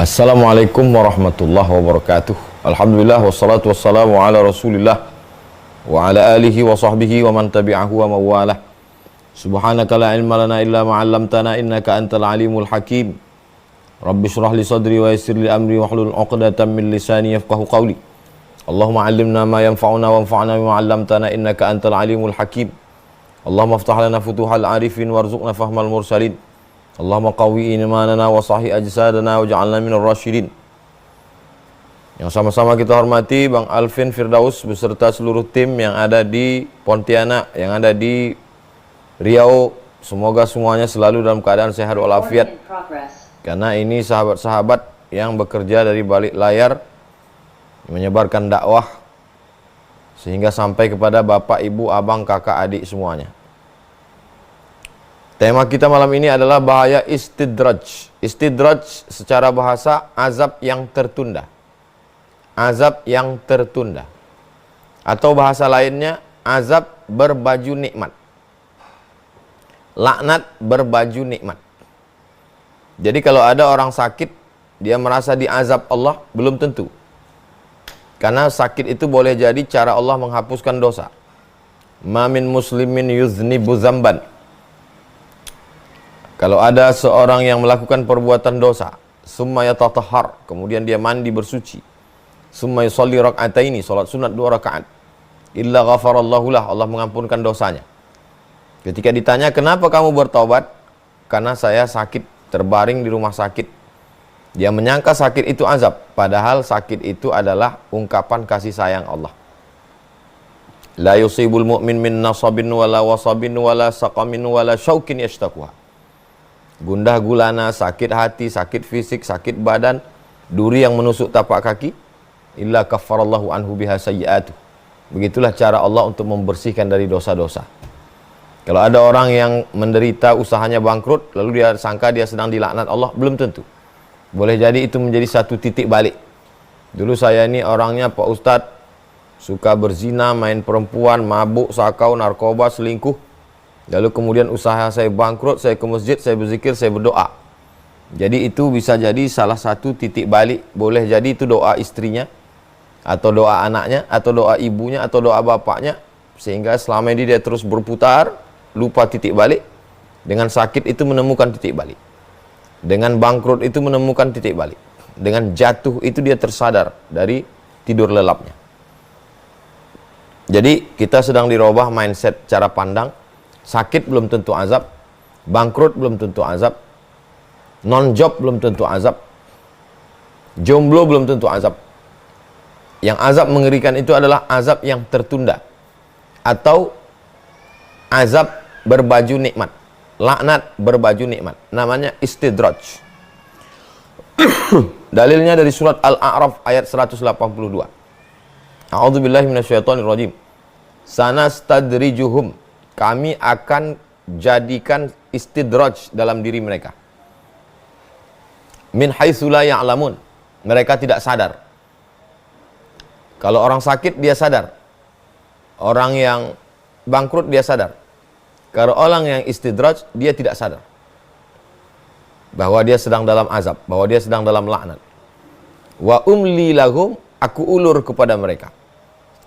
Assalamualaikum warahmatullahi wabarakatuh. Alhamdulillah wassalatu wassalamu ala Rasulillah wa ala alihi wa sahbihi wa man tabi'ahu wa mawalah. Subhanaka la ilma lana illa ma 'allamtana innaka antal alimul hakim. Rabbi shrah li sadri wa yassir li amri wa hlul 'uqdatam min lisani yafqahu qawli. Allahumma 'allimna ma yanfa'una wanfa'na bima 'allamtana innaka antal alimul hakim. Allahumma iftah lana futuhal arifin warzuqna fahmal mursalin. Allahumma qawwi imanana wa sahih ajsadana wa ja'alna minar rasyidin. Yang sama-sama kita hormati Bang Alvin Firdaus beserta seluruh tim yang ada di Pontianak, yang ada di Riau. Semoga semuanya selalu dalam keadaan sehat walafiat. Karena ini sahabat-sahabat yang bekerja dari balik layar menyebarkan dakwah sehingga sampai kepada bapak, ibu, abang, kakak, adik semuanya. Tema kita malam ini adalah bahaya istidraj. Istidraj secara bahasa azab yang tertunda. Azab yang tertunda. Atau bahasa lainnya azab berbaju nikmat. Laknat berbaju nikmat. Jadi kalau ada orang sakit, dia merasa diazab Allah, belum tentu. Karena sakit itu boleh jadi cara Allah menghapuskan dosa. Ma min muslimin yuznibu zamban. Kalau ada seorang yang melakukan perbuatan dosa, summa yatatahhar, kemudian dia mandi bersuci, summa yusalli rak'ataini, salat sunat 2 rakaat, illa ghafarallahu lah, Allah mengampunkan dosanya. Ketika ditanya, kenapa kamu bertaubat? Karena saya sakit, terbaring di rumah sakit. Dia menyangka sakit itu azab, padahal sakit itu adalah ungkapan kasih sayang Allah. La yusibul mu'min min nasabin wala wasabin wala saqamin wala syaukin yashtakuha. Gundah gulana, sakit hati, sakit fisik, sakit badan, duri yang menusuk tapak kaki, illa kaffarallahu anhu biha sayyi'atuh. Begitulah cara Allah untuk membersihkan dari dosa-dosa. Kalau ada orang yang menderita usahanya bangkrut, lalu dia sangka dia sedang dilaknat Allah, belum tentu. Boleh jadi itu menjadi satu titik balik. Dulu saya ini orangnya Pak Ustadz, suka berzina, main perempuan, mabuk, sakau, narkoba, selingkuh. Lalu kemudian usaha saya bangkrut, saya ke masjid, saya berzikir, saya berdoa. Jadi itu bisa jadi salah satu titik balik. Boleh jadi itu doa istrinya, atau doa anaknya, atau doa ibunya, atau doa bapaknya. Sehingga selama ini dia terus berputar, lupa titik balik. Dengan sakit itu menemukan titik balik. Dengan bangkrut itu menemukan titik balik. Dengan jatuh itu dia tersadar dari tidur lelapnya. Jadi kita sedang dirubah mindset cara pandang. Sakit belum tentu azab, bangkrut belum tentu azab, non-job belum tentu azab, jomblo belum tentu azab. Yang azab mengerikan itu adalah azab yang tertunda, atau azab berbaju nikmat, laknat berbaju nikmat. Namanya istidraj. Dalilnya dari surat Al-A'raf ayat 182. A'udzubillahi minasyaitonirrajim. Sanastadrijuhum, kami akan jadikan istidraj dalam diri mereka. Min haitsu la ya'lamun, mereka tidak sadar. Kalau orang sakit dia sadar. Orang yang bangkrut dia sadar. Kalau orang yang istidraj dia tidak sadar bahwa dia sedang dalam azab, bahwa dia sedang dalam laknat. Wa umli lahum, aku ulur kepada mereka.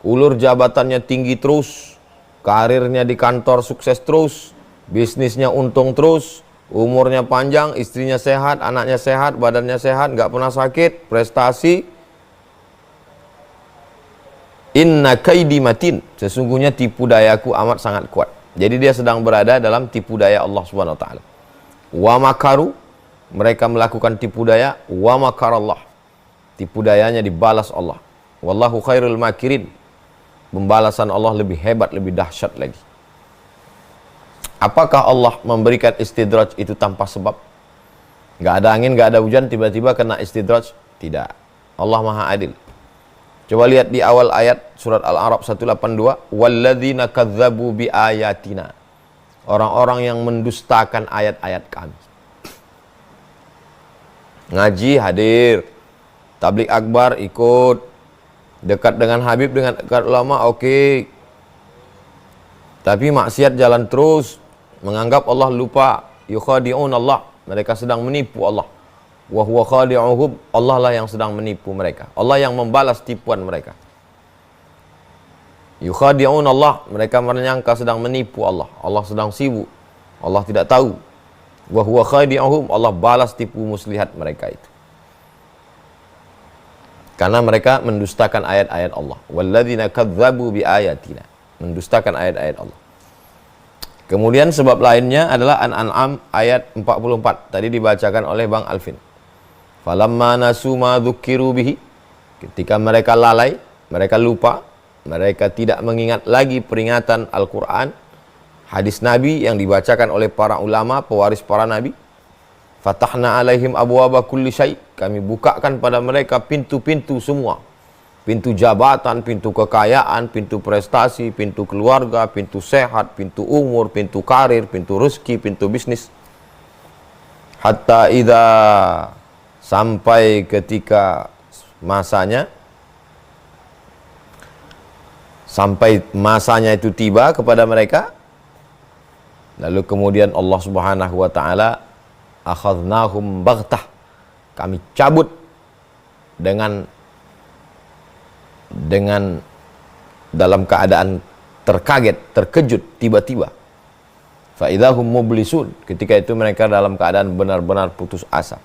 Ulur jabatannya tinggi terus, karirnya di kantor sukses terus, bisnisnya untung terus, umurnya panjang, istrinya sehat, anaknya sehat, badannya sehat, nggak pernah sakit, prestasi. Inna kaidi matin, sesungguhnya tipu dayaku amat sangat kuat. Jadi dia sedang berada dalam tipu daya Allah Subhanahu wa taala. Wa makaru, mereka melakukan tipu daya, wa makarallah. Tipu dayanya dibalas Allah. Wallahu khairul makirin. Pembalasan Allah lebih hebat, lebih dahsyat lagi. Apakah Allah memberikan istidraj itu tanpa sebab? Nggak ada angin, nggak ada hujan, tiba-tiba kena istidraj? Tidak. Allah Maha Adil. Coba lihat di awal ayat surat Al-A'raf 182. Walladzina kadzabu bi ayatina. Orang-orang yang mendustakan ayat-ayat kami. Ngaji hadir, tabligh akbar ikut, dekat dengan Habib, dengan dekat ulama, oke. Tapi maksiat jalan terus, menganggap Allah lupa, yukhadi'un Allah, mereka sedang menipu Allah. wa huwa khadi'uhum, Allah lah yang sedang menipu mereka. Allah yang membalas tipuan mereka. Yukhadi'un Allah, mereka menyangka sedang menipu Allah. Allah sedang sibuk. Allah tidak tahu. Wa huwa khadi'uhum, Allah balas tipu muslihat mereka itu. Karena mereka mendustakan ayat-ayat Allah. Walladzina kadzdzabu biayatina, mendustakan ayat-ayat Allah. Kemudian sebab lainnya adalah An-An'am ayat 44. Tadi dibacakan oleh Bang Alvin. Falamma nasu ma dzukkiru bihi, ketika mereka lalai, mereka lupa, mereka tidak mengingat lagi peringatan Al-Qur'an, hadis Nabi yang dibacakan oleh para ulama, pewaris para nabi. Fatahna alaihim abwaaba kulli syai', kami bukakan pada mereka pintu-pintu semua. Pintu jabatan, pintu kekayaan, pintu prestasi, pintu keluarga, pintu sehat, pintu umur, pintu karir, pintu rezeki, pintu bisnis. Hatta idza, sampai ketika masanya, sampai masanya itu tiba kepada mereka, lalu kemudian Allah Subhanahu wa taala akhadnahum baghtah, kami cabut dengan dalam keadaan terkaget, terkejut, tiba-tiba. Fa idzahum mublisun, ketika itu mereka dalam keadaan benar-benar putus asa.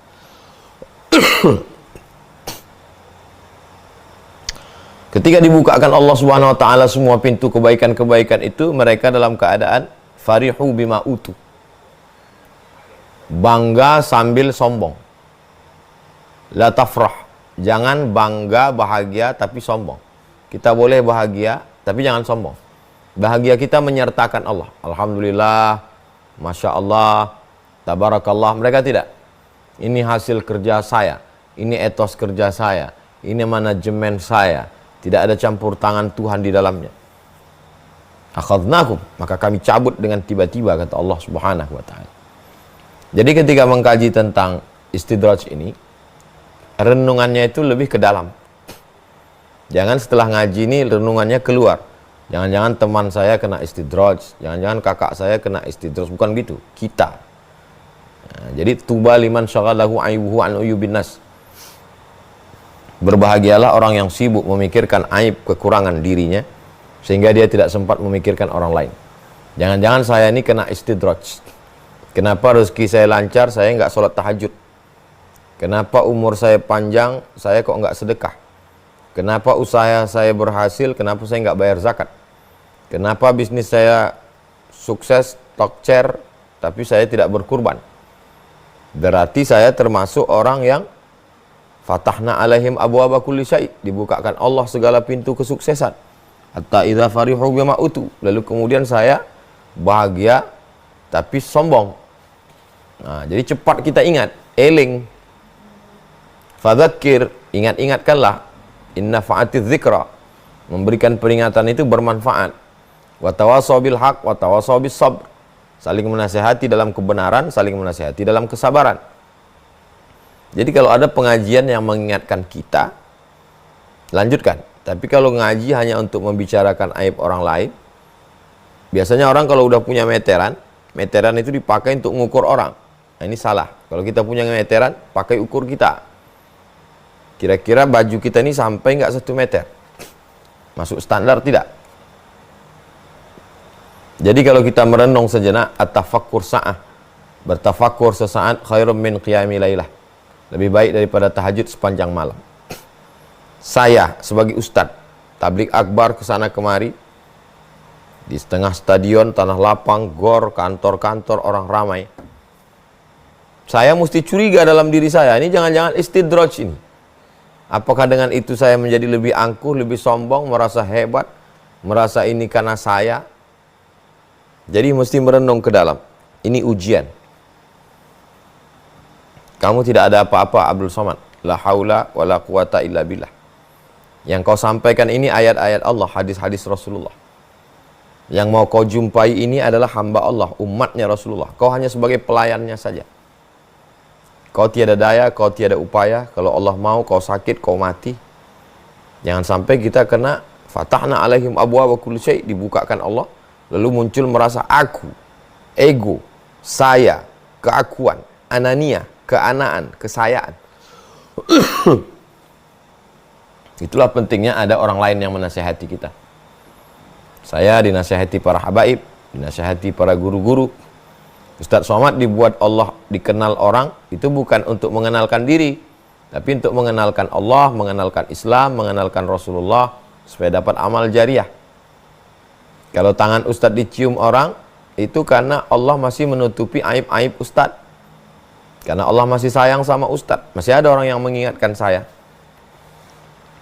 Ketika dibukakan Allah Subhanahu wa taala semua pintu kebaikan-kebaikan itu, mereka dalam keadaan farihu bima utu, bangga sambil sombong. La tafrah, jangan bangga bahagia tapi sombong. Kita boleh bahagia tapi jangan sombong. Bahagia kita menyertakan Allah. Alhamdulillah, Masya Allah, Tabarakallah. Mereka tidak. Ini hasil kerja saya, ini etos kerja saya, ini manajemen saya. Tidak ada campur tangan Tuhan di dalamnya. Akhadnakum, maka kami cabut dengan tiba-tiba, kata Allah Subhanahu wa taala. Jadi ketika mengkaji tentang istidraj ini, renungannya itu lebih ke dalam. Jangan setelah ngaji ini renungannya keluar. Jangan-jangan teman saya kena istidraj, jangan-jangan kakak saya kena istidraj. Bukan gitu, kita. Nah, jadi tuba liman syaghalahu aibuhu an uyubin nas. Berbahagialah orang yang sibuk memikirkan aib kekurangan dirinya sehingga dia tidak sempat memikirkan orang lain. Jangan-jangan saya ini kena istidraj. Kenapa rezeki saya lancar, saya nggak sholat tahajud? Kenapa umur saya panjang, saya kok nggak sedekah? Kenapa usaha saya berhasil, kenapa saya nggak bayar zakat? Kenapa bisnis saya sukses, stock share, tapi saya tidak berkurban? Berarti saya termasuk orang yang fatahna alaihim abwaaba kulli syai', dibukakan Allah segala pintu kesuksesan. Hatta idza farihu bima utu, lalu kemudian saya bahagia tapi sombong. Nah, jadi cepat kita ingat, eling. Fadzakir, ingat-ingatkanlah. Inna fa'atiz dzikra, memberikan peringatan itu bermanfaat. Wa tawasaw bil haq wa tawasaw bis sabr, saling menasihati dalam kebenaran, saling menasihati dalam kesabaran. Jadi kalau ada pengajian yang mengingatkan kita, lanjutkan. Tapi kalau ngaji hanya untuk membicarakan aib orang lain, biasanya orang kalau udah punya meteran, meteran itu dipakai untuk mengukur orang. Nah, ini salah. Kalau kita punya meteran, pakai ukur kita. Kira-kira baju kita ini sampai nggak 1 meter? Masuk standar tidak? Jadi kalau kita merenung sejenak, at-tafakkur sa'ah, bertafakur sesaat, khairum min qiyami lailah, lebih baik daripada tahajud sepanjang malam. Saya sebagai ustadz tablik akbar kesana kemari, di setengah stadion, tanah lapang, gor, kantor-kantor, orang ramai. Saya mesti curiga dalam diri saya, ini jangan-jangan istidraj ini. Apakah dengan itu saya menjadi lebih angkuh, lebih sombong, merasa hebat, merasa ini karena saya? Jadi mesti merenung ke dalam. Ini ujian. Kamu tidak ada apa-apa, Abdul Somad. La haula wa la quwata illa billah. Yang kau sampaikan ini ayat-ayat Allah, hadis-hadis Rasulullah. Yang mau kau jumpai ini adalah hamba Allah, umatnya Rasulullah. Kau hanya sebagai pelayannya saja. Kau tiada daya, kau tiada upaya. Kalau Allah mau, kau sakit, kau mati. Jangan sampai kita kena fatahna alaihim abwaaba kulli syai', dibukakan Allah, lalu muncul merasa aku, ego, saya, keakuan, anania. keanaan, kesayaan. Itulah pentingnya ada orang lain yang menasihati kita. Saya dinasihati para habaib, dinasihati para guru-guru. Ustadz Somad dibuat Allah dikenal orang, itu bukan untuk mengenalkan diri, tapi untuk mengenalkan Allah, mengenalkan Islam, mengenalkan Rasulullah, supaya dapat amal jariah. Kalau tangan Ustadz dicium orang, itu karena Allah masih menutupi aib-aib Ustadz. Karena Allah masih sayang sama Ustadz. Masih ada orang yang mengingatkan saya.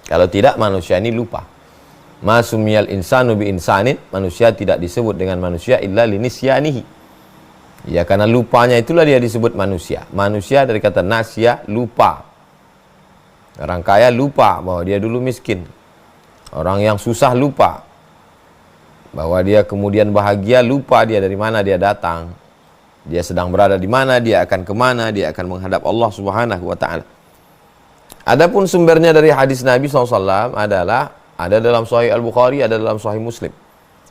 Kalau tidak, manusia ini lupa. Ma sumiyal insanu bi insanin, manusia tidak disebut dengan manusia illa linisyanihi. Ya, karena lupanya itulah dia disebut manusia. Manusia dari kata nasya, lupa. Orang kaya lupa bahwa dia dulu miskin. Orang yang susah lupa bahwa dia kemudian bahagia, lupa dia dari mana dia datang. Dia sedang berada di mana, dia akan kemana, dia akan menghadap Allah Subhanahu wa ta'ala. Adapun sumbernya dari hadis Nabi SAW adalah ada dalam Sahih Al-Bukhari, ada dalam Sahih Muslim.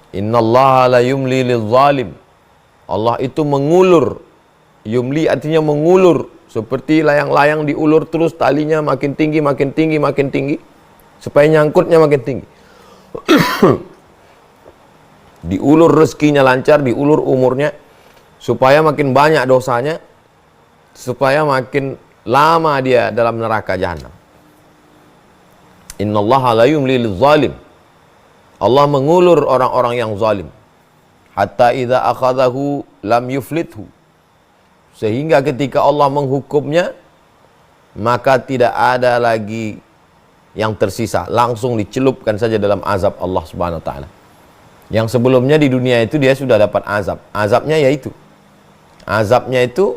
Innallaha la yumli lil-zalim. Allah itu mengulur. Yumli artinya mengulur. Seperti layang-layang diulur terus talinya makin tinggi, makin tinggi, makin tinggi. Supaya nyangkutnya makin tinggi. Diulur rezekinya lancar, diulur umurnya. Supaya makin banyak dosanya. Supaya makin lama dia dalam neraka jahanam. Innallaha la yumli lil-zalim. Allah mengulur orang-orang yang zalim. Hatta idza akhadahu lam yuflithu. Sehingga ketika Allah menghukumnya, maka tidak ada lagi yang tersisa. Langsung dicelupkan saja dalam azab Allah Subhanahu wa ta'ala. Yang sebelumnya di dunia itu dia sudah dapat azab. Azabnya yaitu. Azabnya itu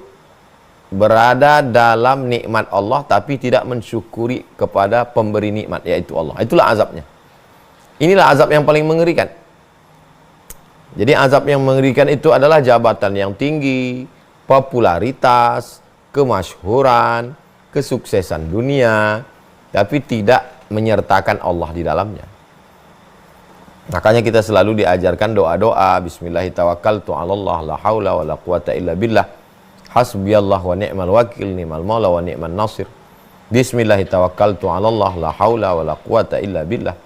berada dalam nikmat Allah tapi tidak mensyukuri kepada pemberi nikmat, yaitu Allah. Itulah azabnya. Inilah azab yang paling mengerikan. Jadi azab yang mengerikan itu adalah jabatan yang tinggi, popularitas, kemasyhuran, kesuksesan dunia, tapi tidak menyertakan Allah di dalamnya. Makanya kita selalu diajarkan doa-doa, bismillahirrahmanirrahim, la haula wa la quwata illa billah. Hasbiyallah wa ni'mal wakil, ni'mal maula wa ni'man nasir. Bismillahirrahmanirrahim, la haula wa la quwata illa billah.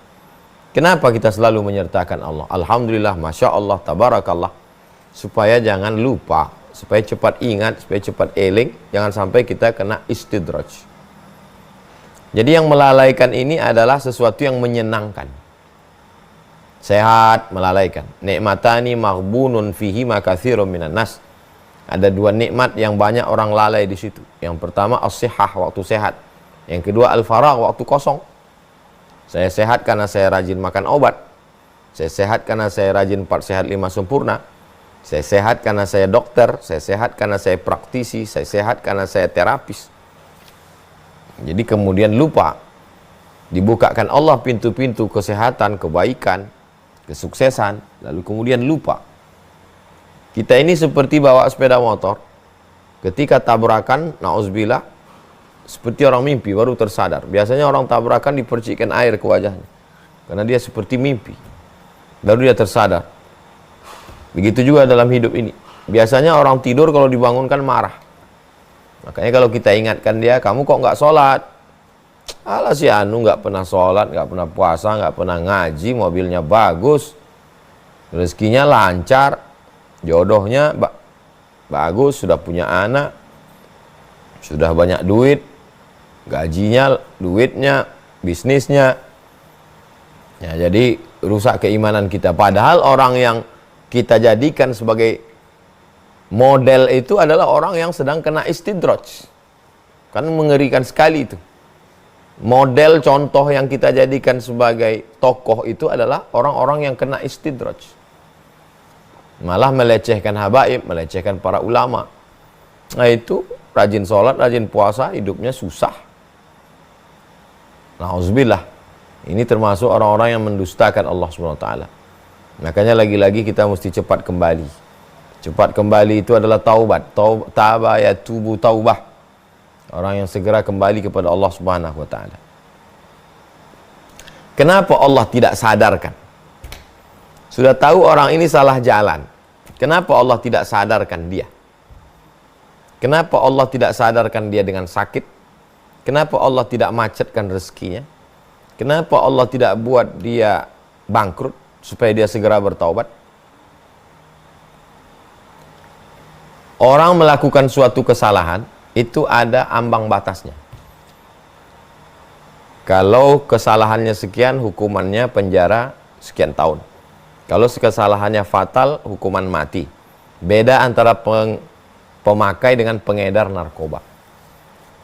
Kenapa kita selalu menyertakan Allah? Alhamdulillah, Masya Allah, Tabarakallah. Supaya jangan lupa, supaya cepat ingat, supaya cepat eling, jangan sampai kita kena istidraj. Jadi yang melalaikan ini adalah sesuatu yang menyenangkan. Sehat, melalaikan. Nikmatani maghbunun fihi ma katsirun minan nas. Ada dua nikmat yang banyak orang lalai di situ. Yang pertama as-sihah, waktu sehat. Yang kedua al-faragh, waktu kosong. Saya sehat karena saya rajin makan obat. Saya sehat karena saya rajin 4 sehat 5 sempurna. Saya sehat karena saya dokter. Saya sehat karena saya praktisi. Saya sehat karena saya terapis. Jadi kemudian lupa. Dibukakan Allah pintu-pintu kesehatan, kebaikan, kesuksesan. Lalu kemudian lupa. Kita ini seperti bawa sepeda motor. Ketika tabrakan, na'udzubillah, seperti orang mimpi, baru tersadar. Biasanya orang tabrakan dipercikkan air ke wajahnya. Karena dia seperti mimpi. Baru dia tersadar. Begitu juga dalam hidup ini. Biasanya orang tidur kalau dibangunkan marah. Makanya kalau kita ingatkan dia, kamu kok nggak sholat? Alah si Anu nggak pernah sholat, nggak pernah puasa, nggak pernah ngaji, mobilnya bagus, rezekinya lancar, jodohnya bagus, sudah punya anak, sudah banyak duit, gajinya, duitnya, bisnisnya. Ya, jadi rusak keimanan kita. Padahal orang yang kita jadikan sebagai model itu adalah orang yang sedang kena istidraj. Kan mengerikan sekali itu. Model contoh yang kita jadikan sebagai tokoh itu adalah orang-orang yang kena istidraj. Malah melecehkan habaib, melecehkan para ulama. Nah itu rajin sholat, rajin puasa, hidupnya susah. Na'udzubillah. Ini termasuk orang-orang yang mendustakan Allah SWT. Makanya lagi-lagi kita mesti cepat kembali. Cepat kembali itu adalah taubat. Taba yatubu taubah. Orang yang segera kembali kepada Allah Subhanahu wa taala. Kenapa Allah tidak sadarkan? Sudah tahu orang ini salah jalan. Kenapa Allah tidak sadarkan dia? Kenapa Allah tidak sadarkan dia dengan sakit? Kenapa Allah tidak macetkan rezekinya? Kenapa Allah tidak buat dia bangkrut supaya dia segera bertaubat? Orang melakukan suatu kesalahan itu ada ambang batasnya. Kalau kesalahannya sekian, hukumannya penjara sekian tahun. Kalau kesalahannya fatal, hukuman mati. Beda antara pemakai dengan pengedar narkoba.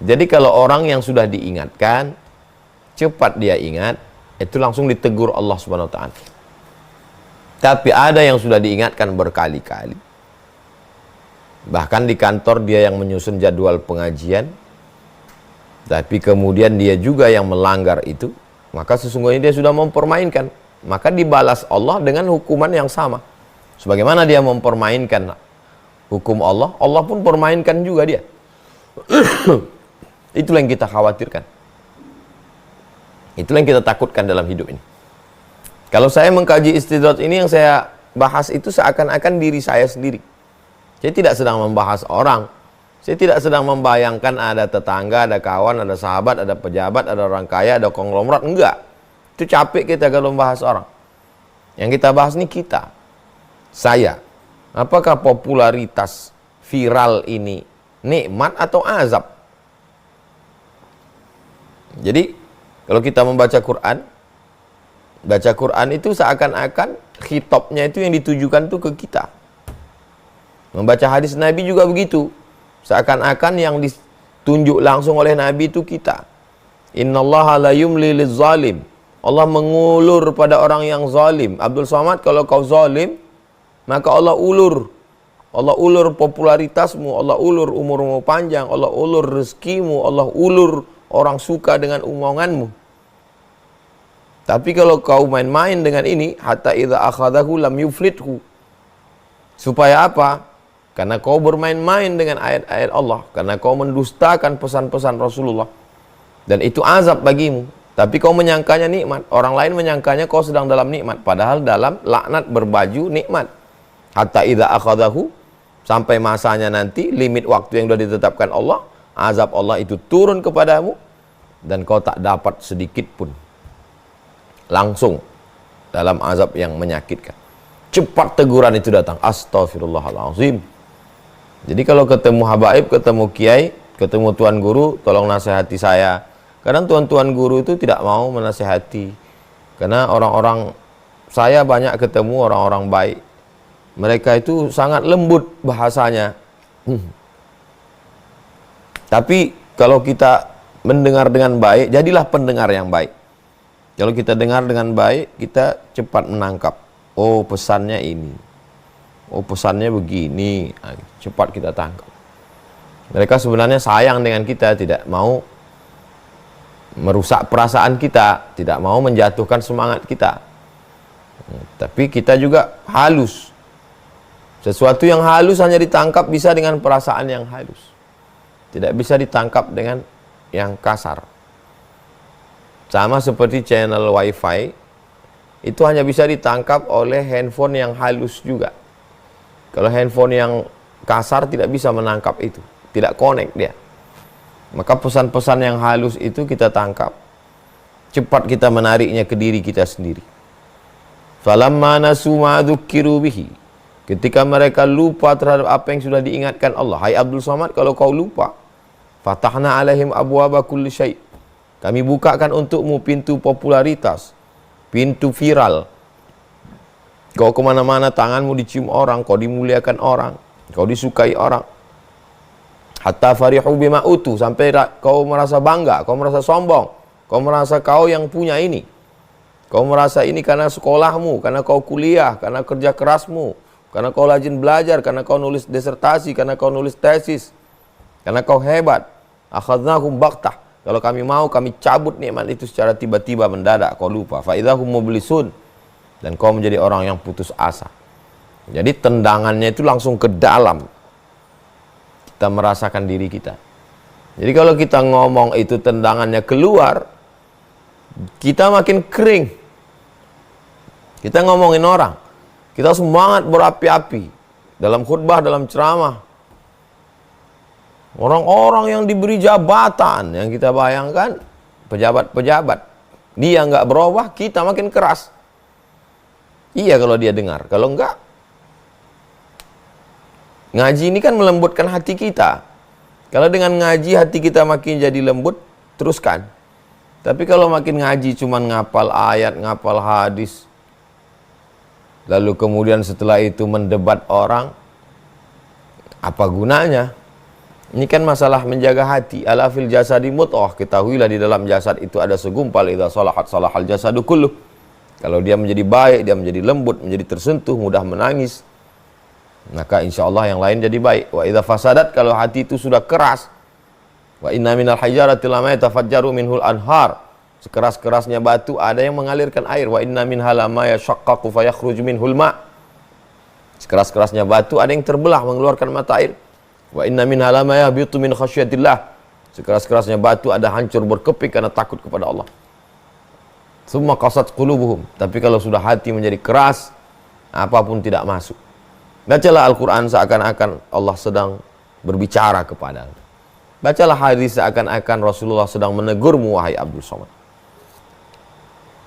Jadi kalau orang yang sudah diingatkan, cepat dia ingat, itu langsung ditegur Allah Subhanahu wa taala. Tapi ada yang sudah diingatkan berkali-kali. Bahkan di kantor dia yang menyusun jadwal pengajian, tapi kemudian dia juga yang melanggar itu, maka sesungguhnya dia sudah mempermainkan. Maka dibalas Allah dengan hukuman yang sama. Sebagaimana dia mempermainkan hukum Allah, Allah pun permainkan juga dia. Itulah yang kita khawatirkan. Itulah yang kita takutkan dalam hidup ini. Kalau saya mengkaji istidrat ini, yang saya bahas itu seakan-akan diri saya sendiri. Saya tidak sedang membahas orang. Saya tidak sedang membayangkan ada tetangga, ada kawan, ada sahabat, ada pejabat, ada orang kaya, ada konglomerat. Enggak. Itu capek kita kalau membahas orang. Yang kita bahas ini kita. Saya. Apakah popularitas viral ini nikmat atau azab? Jadi, kalau kita membaca Quran, baca Quran itu seakan-akan khitabnya itu yang ditujukan tuh ke kita. Membaca hadis Nabi juga begitu. Seakan-akan yang ditunjuk langsung oleh Nabi itu kita. Innallaha la yumli liz-zalim. Allah mengulur pada orang yang zalim. Abdul Somad, kalau kau zalim, maka Allah ulur. Allah ulur popularitasmu, Allah ulur umurmu panjang, Allah ulur rezekimu, Allah ulur orang suka dengan omonganmu. Tapi kalau kau main-main dengan ini, hatta idza akhadahu lam yuflithu. Supaya apa? Karena kau bermain-main dengan ayat-ayat Allah, karena kau mendustakan pesan-pesan Rasulullah. Dan itu azab bagimu. Tapi kau menyangkanya nikmat. Orang lain menyangkanya kau sedang dalam nikmat, padahal dalam laknat berbaju nikmat. Hatta idza akhadahu, sampai masanya nanti, limit waktu yang sudah ditetapkan Allah, azab Allah itu turun kepadamu dan kau tak dapat sedikit pun. Langsung dalam azab yang menyakitkan. Cepat teguran itu datang. Astaghfirullahaladzim. Jadi kalau ketemu habaib, ketemu kiai, ketemu tuan guru, tolong nasihati saya. Kadang tuan-tuan guru itu tidak mau menasihati. Karena orang-orang, saya banyak ketemu orang-orang baik. Mereka itu sangat lembut bahasanya. Tapi kalau kita mendengar dengan baik, jadilah pendengar yang baik. Kalau kita dengar dengan baik, kita cepat menangkap. Oh, pesannya ini. Oh, pesannya begini. Cepat kita tangkap. Mereka sebenarnya sayang dengan kita, tidak mau merusak perasaan kita, tidak mau menjatuhkan semangat kita. Tapi kita juga halus. Sesuatu yang halus hanya ditangkap bisa dengan perasaan yang halus. Tidak bisa ditangkap dengan yang kasar. Sama seperti channel wifi, itu hanya bisa ditangkap oleh handphone yang halus juga. Kalau handphone yang kasar tidak bisa menangkap itu, tidak connect dia. Maka pesan-pesan yang halus itu kita tangkap. Cepat kita menariknya ke diri kita sendiri. Falamma nasu ma dzukkiru bihi. Ketika mereka lupa terhadap apa yang sudah diingatkan Allah. Hai Abdul Somad, kalau kau lupa, fatahna alaihim abwaaba kulli syai'. Kami bukakan untukmu pintu popularitas, pintu viral. Kau kemana-mana, tanganmu dicium orang, kau dimuliakan orang, kau disukai orang. Hatta farihu bima utu, sampai kau merasa bangga, kau merasa sombong, kau merasa kau yang punya ini. Kau merasa ini karena sekolahmu, karena kau kuliah, karena kerja kerasmu, karena kau rajin belajar, karena kau nulis disertasi, karena kau nulis tesis, karena kau hebat. Akhadnahum baktah. Kalau kami mau, kami cabut nikmat itu secara tiba-tiba, mendadak, kau lupa. Fa idzahum mublisun. Dan kau menjadi orang yang putus asa. Jadi tendangannya itu langsung ke dalam. Kita merasakan diri kita. Jadi kalau kita ngomong itu tendangannya keluar, kita makin kering. Kita ngomongin orang, kita semangat berapi-api dalam khutbah, dalam ceramah. Orang-orang yang diberi jabatan, yang kita bayangkan pejabat-pejabat, dia nggak berubah, kita makin keras. Iya kalau dia dengar, kalau enggak, ngaji ini kan melembutkan hati kita. Kalau dengan ngaji hati kita makin jadi lembut, teruskan. Tapi kalau makin ngaji cuman ngapal ayat, ngapal hadis, lalu kemudian setelah itu mendebat orang, apa gunanya? Ini kan masalah menjaga hati. Ala fil jasadi mudghah, ketahuilah di dalam jasad itu ada segumpal, idza salahat salahal jasadu kulluh. Kalau dia menjadi baik, dia menjadi lembut, menjadi tersentuh, mudah menangis, maka insya Allah yang lain jadi baik. Wa idza fasadat, kalau hati itu sudah keras, wa inna minal hijarati lama yatafajjaru minhul anhar, sekeras-kerasnya batu ada yang mengalirkan air. Wa inna minha lama yashaqqaqu fayakhruju minhul ma, sekeras-kerasnya batu ada yang terbelah mengeluarkan mata air. Wa inna minha lama yahbitu min khasyatillah, sekeras-kerasnya batu ada hancur berkeping karena takut kepada Allah. Summa qasat qulubuhum, tapi kalau sudah hati menjadi keras, apapun tidak masuk. Bacalah Al-Quran seakan-akan Allah sedang berbicara kepada. Bacalah hadis seakan-akan Rasulullah sedang menegurmu, wahai Abdul Somad.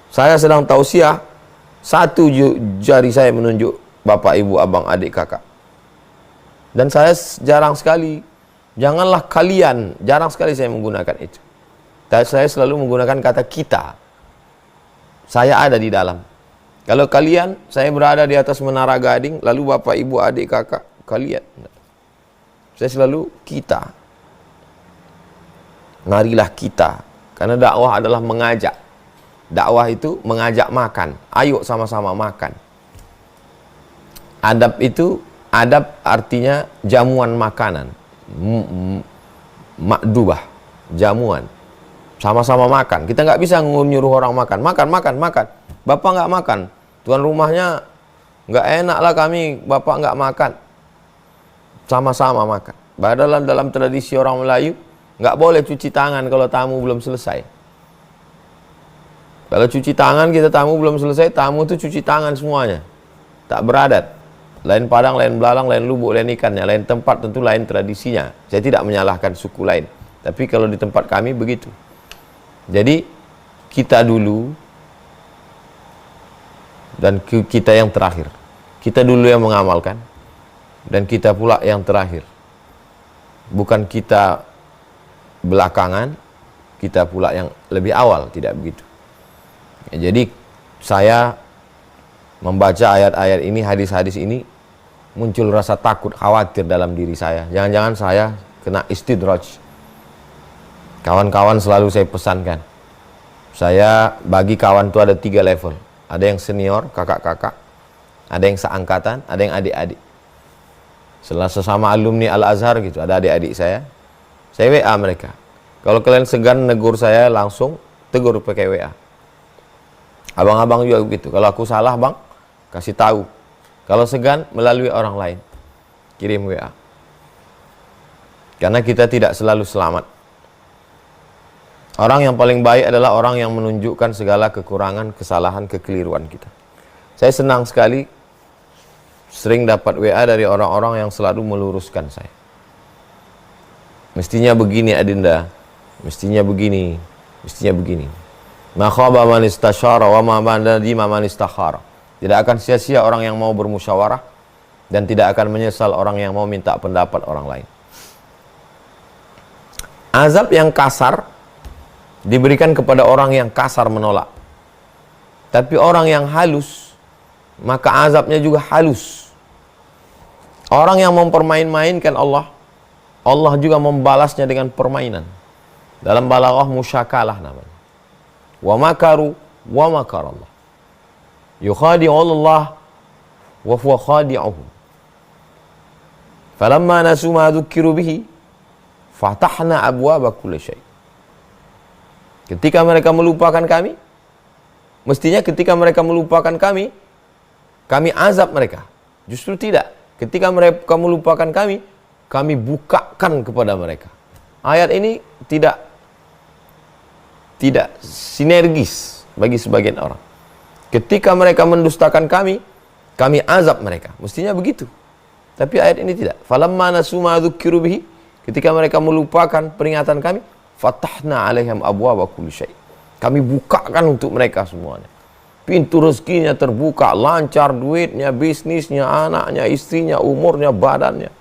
Saya sedang tausiah, satu jari saya menunjuk bapak, ibu, abang, adik, kakak. Dan saya jarang sekali, janganlah kalian, jarang sekali saya menggunakan itu. Saya selalu menggunakan kata kita. Saya ada di dalam. Kalau kalian, saya berada di atas menara gading, lalu bapak, ibu, adik, kakak, kalian. Saya selalu kita. Marilah kita. Karena dakwah adalah mengajak. Dakwah itu mengajak makan. Ayo sama-sama makan. Adab itu, adab artinya jamuan makanan. Makdubah, jamuan. Sama-sama makan. Kita nggak bisa nyuruh orang makan. Makan, makan, makan. Bapak nggak makan. Tuan rumahnya nggak enak lah kami, bapak nggak makan. Sama-sama makan. Padahal dalam tradisi orang Melayu, nggak boleh cuci tangan kalau tamu belum selesai. Kalau cuci tangan kita tamu belum selesai, tamu itu cuci tangan semuanya. Tak beradat. Lain Padang, lain Belalang, lain Lubuk, lain ikannya, lain tempat tentu lain tradisinya. Saya tidak menyalahkan suku lain. Tapi kalau di tempat kami begitu. Jadi kita dulu dan kita yang terakhir. Kita dulu yang mengamalkan dan kita pula yang terakhir. Bukan kita belakangan, kita pula yang lebih awal, tidak begitu. Ya, jadi saya membaca ayat-ayat ini, hadis-hadis ini, muncul rasa takut, khawatir dalam diri saya. Jangan-jangan saya kena istidraj. Kawan-kawan selalu saya pesankan. Saya bagi kawan itu ada 3 level. Ada yang senior, kakak-kakak. Ada yang seangkatan, ada yang adik-adik. Setelah sesama alumni Al-Azhar gitu, ada adik-adik saya WA mereka. Kalau kalian segan negur saya, langsung tegur pakai WA. Abang-abang juga begitu. Kalau aku salah bang, kasih tahu. Kalau segan, melalui orang lain, kirim WA. Karena kita tidak selalu selamat. Orang yang paling baik adalah orang yang menunjukkan segala kekurangan, kesalahan, kekeliruan kita. Saya senang sekali sering dapat WA dari orang-orang yang selalu meluruskan saya. Mestinya begini Adinda, mestinya begini, mestinya begini. Ma khaba man istasyara wa ma nadima man istakhara. Tidak akan sia-sia orang yang mau bermusyawarah dan tidak akan menyesal orang yang mau minta pendapat orang lain. Azab yang kasar diberikan kepada orang yang kasar menolak. Tapi orang yang halus, maka azabnya juga halus. Orang yang mempermain-mainkan Allah, Allah juga membalasnya dengan permainan. Dalam balaghah musyakalah namanya. Wa makaru wa makarallah. Yukhadi'ullah wa huwa khadi'uhum. Falamma nasu ma dzukkiru bihi fatahna abwaaba kulli syai'. Ketika mereka melupakan kami, mestinya ketika mereka melupakan kami azab mereka. Justru tidak. Ketika mereka melupakan kami bukakan kepada mereka. Ayat ini tidak sinergis bagi sebagian orang. Ketika mereka mendustakan kami azab mereka. Mestinya begitu. Tapi ayat ini tidak. Falamma nasu ma dzukkiru bihi, Ketika mereka melupakan peringatan kami, fatahna alaihim abwaaba kulli syai. Kami bukakan untuk mereka semuanya. Pintu rezekinya terbuka, lancar duitnya, bisnisnya, anaknya, istrinya, umurnya, badannya.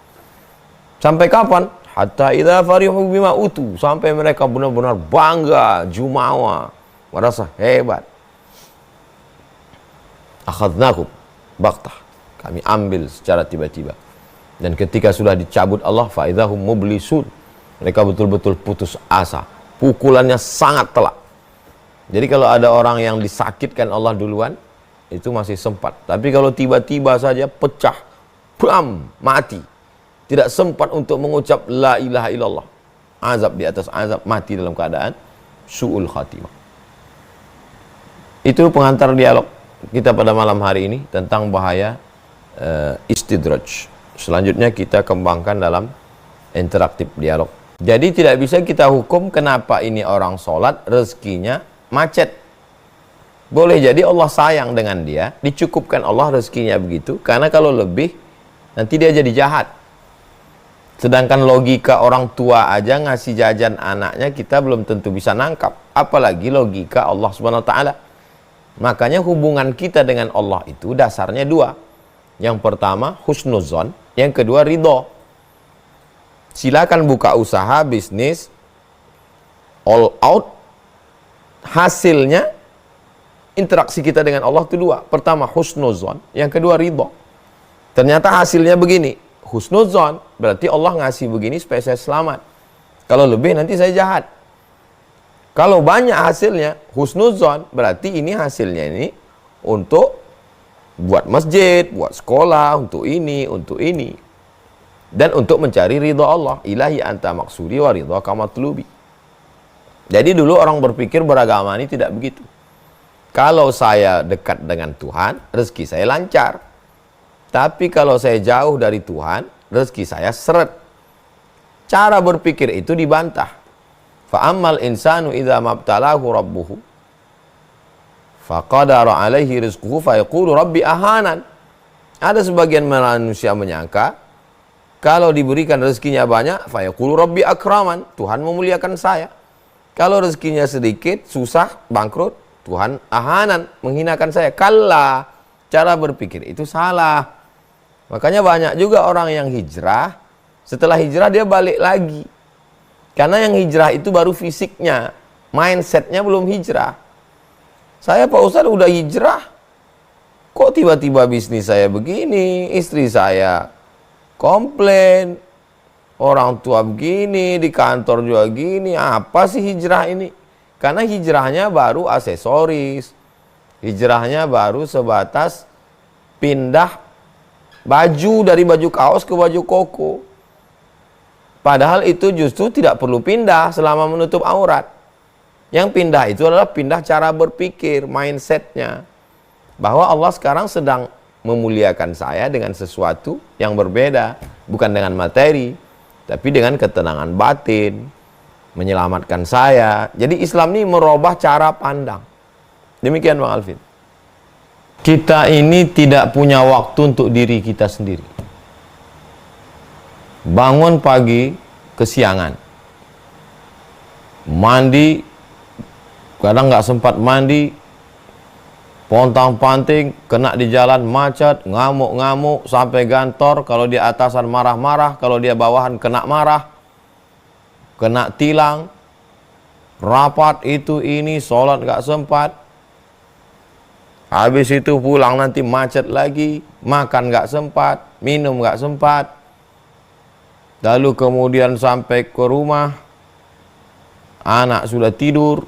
Sampai kapan? Hatta idza farihu bima utu, sampai mereka benar-benar bangga, jumawa, merasa hebat. Akhadnakum baktah, kami ambil secara tiba-tiba. Dan ketika sudah dicabut Allah, fa idzahum mublisun, mereka betul-betul putus asa. Pukulannya sangat telak. Jadi kalau ada orang yang disakitkan Allah duluan, itu masih sempat. Tapi kalau tiba-tiba saja pecah, bam, mati. Tidak sempat untuk mengucap la ilaha illallah. Azab di atas azab, mati dalam keadaan su'ul khatimah. Itu pengantar dialog kita pada malam hari ini tentang bahaya istidraj. Selanjutnya kita kembangkan dalam interaktif dialog. Jadi tidak bisa kita hukum kenapa ini orang sholat rezekinya macet. Boleh jadi Allah sayang dengan dia, dicukupkan Allah rezekinya begitu, karena kalau lebih nanti dia jadi jahat. Sedangkan logika orang tua aja ngasih jajan anaknya kita belum tentu bisa nangkap, apalagi logika Allah Subhanahu wa taala. Makanya hubungan kita dengan Allah itu dasarnya dua. Yang pertama husnuzon, yang kedua ridho. Silakan buka usaha bisnis all out, hasilnya interaksi kita dengan Allah itu dua. Pertama husnuzon, yang kedua ridho. Ternyata hasilnya begini, husnuzon berarti Allah ngasih begini supaya saya selamat. Kalau lebih nanti saya jahat. Kalau banyak hasilnya husnuzon berarti ini hasilnya ini untuk buat masjid, buat sekolah, untuk ini, untuk ini. Dan untuk mencari ridha Allah. Ilahi anta maksudi wa ridha kamatlubi. Jadi dulu orang berpikir beragama ini tidak begitu. Kalau saya dekat dengan Tuhan, rezeki saya lancar. Tapi kalau saya jauh dari Tuhan, rezeki saya seret. Cara berpikir itu dibantah. Fa'ammal insanu idza mabtalahu rabbuhu faqadara alaihi rizquhu fayaqulu rabbi ahanan. Ada sebagian manusia menyangka kalau diberikan rezekinya banyak, fayaqulu rabbi akraman, Tuhan memuliakan saya. Kalau rezekinya sedikit, susah, bangkrut, Tuhan ahanan, menghinakan saya. Kalla, cara berpikir itu salah. Makanya banyak juga orang yang hijrah, setelah hijrah dia balik lagi. Karena yang hijrah itu baru fisiknya, mindsetnya belum hijrah. Saya Pak Ustadz udah hijrah, kok tiba-tiba bisnis saya begini, istri saya komplain, orang tua begini, di kantor juga gini, apa sih hijrah ini? Karena hijrahnya baru aksesoris, hijrahnya baru sebatas pindah baju dari baju kaos ke baju koko. Padahal itu justru tidak perlu pindah selama menutup aurat. Yang pindah itu adalah pindah cara berpikir, mindsetnya. Bahwa Allah sekarang sedang memuliakan saya dengan sesuatu yang berbeda. Bukan dengan materi, tapi dengan ketenangan batin. Menyelamatkan saya. Jadi Islam ini merubah cara pandang. Demikian Bang Alvin. Kita ini tidak punya waktu untuk diri kita sendiri. Bangun pagi kesiangan, mandi, kadang nggak sempat mandi, pontang-panting, kena di jalan macet, ngamuk-ngamuk sampai kantor. Kalau dia atasan marah-marah, kalau dia bawahan kena marah, kena tilang, rapat itu ini, sholat nggak sempat. Habis itu pulang nanti macet lagi, makan nggak sempat, minum nggak sempat. Lalu kemudian sampai ke rumah, anak sudah tidur,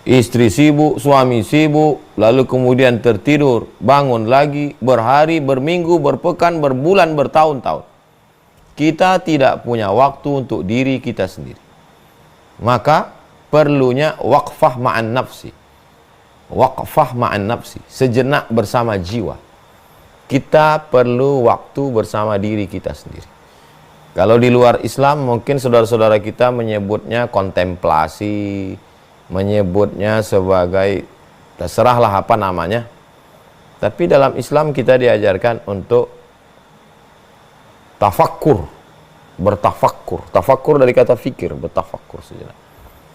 istri sibuk, suami sibuk, lalu kemudian tertidur, bangun lagi, berhari, berminggu, berpekan, berbulan, bertahun-tahun. Kita tidak punya waktu untuk diri kita sendiri. Maka perlunya waqfah ma'an nafsi. Waqfah ma'an nafsi, sejenak bersama jiwa. Kita perlu waktu bersama diri kita sendiri. Kalau di luar Islam mungkin saudara-saudara kita menyebutnya kontemplasi, menyebutnya sebagai terserahlah apa namanya. Tapi dalam Islam kita diajarkan untuk tafakkur, bertafakkur. Tafakkur dari kata fikir, bertafakkur sejenak.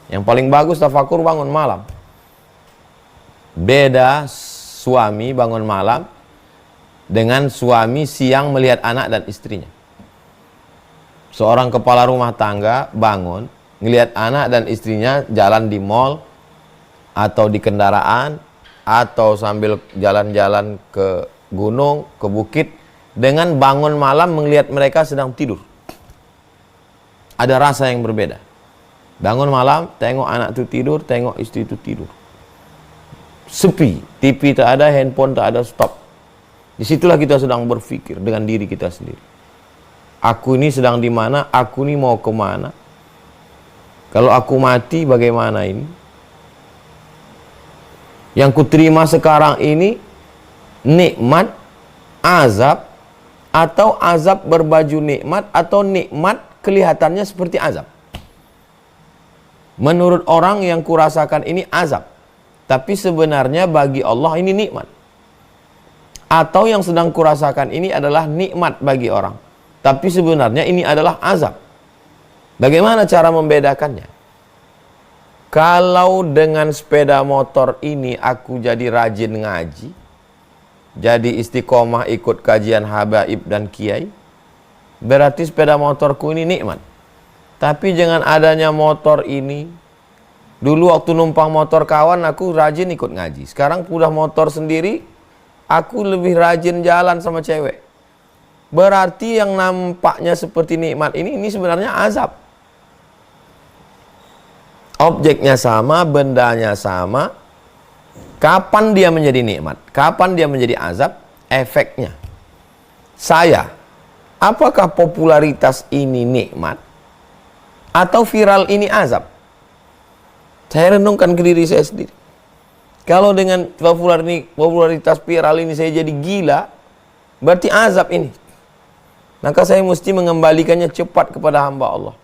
Yang paling bagus tafakkur bangun malam. Beda suami bangun malam dengan suami siang melihat anak dan istrinya. Seorang kepala rumah tangga bangun, ngelihat anak dan istrinya jalan di mall, atau di kendaraan, atau sambil jalan-jalan ke gunung, ke bukit, dengan bangun malam melihat mereka sedang tidur. Ada rasa yang berbeda. Bangun malam, tengok anak itu tidur, tengok istri itu tidur. Sepi, TV tak ada, handphone tak ada, stop. Disitulah kita sedang berpikir dengan diri kita sendiri. Aku ini sedang di mana? Aku ini mau kemana? Kalau aku mati bagaimana ini? Yang kuterima sekarang ini nikmat, azab, atau azab berbaju nikmat, atau nikmat kelihatannya seperti azab. Menurut orang yang kurasakan ini azab, tapi sebenarnya bagi Allah ini nikmat. Atau yang sedang kurasakan ini adalah nikmat bagi orang, tapi sebenarnya ini adalah azab. Bagaimana cara membedakannya? Kalau dengan sepeda motor ini aku jadi rajin ngaji, jadi istiqomah ikut kajian habaib dan kiai, berarti sepeda motorku ini nikmat. Tapi dengan adanya motor ini, dulu waktu numpang motor kawan aku rajin ikut ngaji. Sekarang udah motor sendiri, aku lebih rajin jalan sama cewek. Berarti yang nampaknya seperti nikmat ini sebenarnya azab. Objeknya sama, bendanya sama. Kapan dia menjadi nikmat? Kapan dia menjadi azab? Efeknya. Saya, apakah popularitas ini nikmat? Atau viral ini azab? Saya renungkan ke diri saya sendiri. Kalau dengan popularitas viral ini saya jadi gila, berarti azab ini. Maka saya mesti mengembalikannya cepat kepada hamba Allah.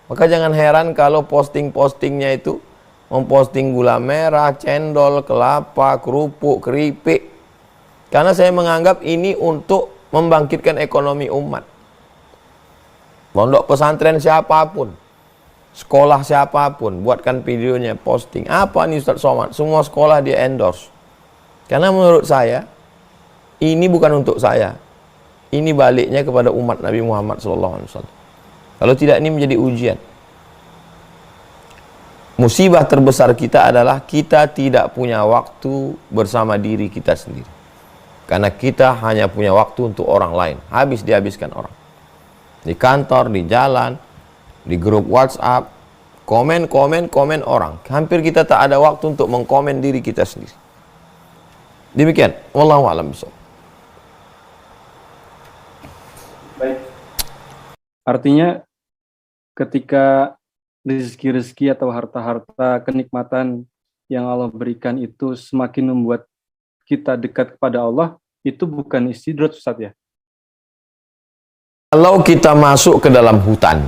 Maka jangan heran kalau posting-postingnya itu memposting gula merah, cendol, kelapa, kerupuk, keripik. Karena saya menganggap ini untuk membangkitkan ekonomi umat. Pondok pesantren siapapun, sekolah siapapun, buatkan videonya, posting. Apa nih Ustaz Somad? Semua sekolah dia endorse. Karena menurut saya, ini bukan untuk saya. Ini baliknya kepada umat Nabi Muhammad SAW. Kalau tidak, ini menjadi ujian. Musibah terbesar kita adalah kita tidak punya waktu bersama diri kita sendiri. Karena kita hanya punya waktu untuk orang lain. Habis dihabiskan orang. Di kantor, di jalan, di grup WhatsApp, komen orang. Hampir kita tak ada waktu untuk mengkomen diri kita sendiri. Demikian. Wallahu a'lam bishawab. Baik. Artinya ketika rezeki-rezeki atau harta-harta kenikmatan yang Allah berikan itu semakin membuat kita dekat kepada Allah, itu bukan istidrat, Ustaz ya? Kalau kita masuk ke dalam hutan,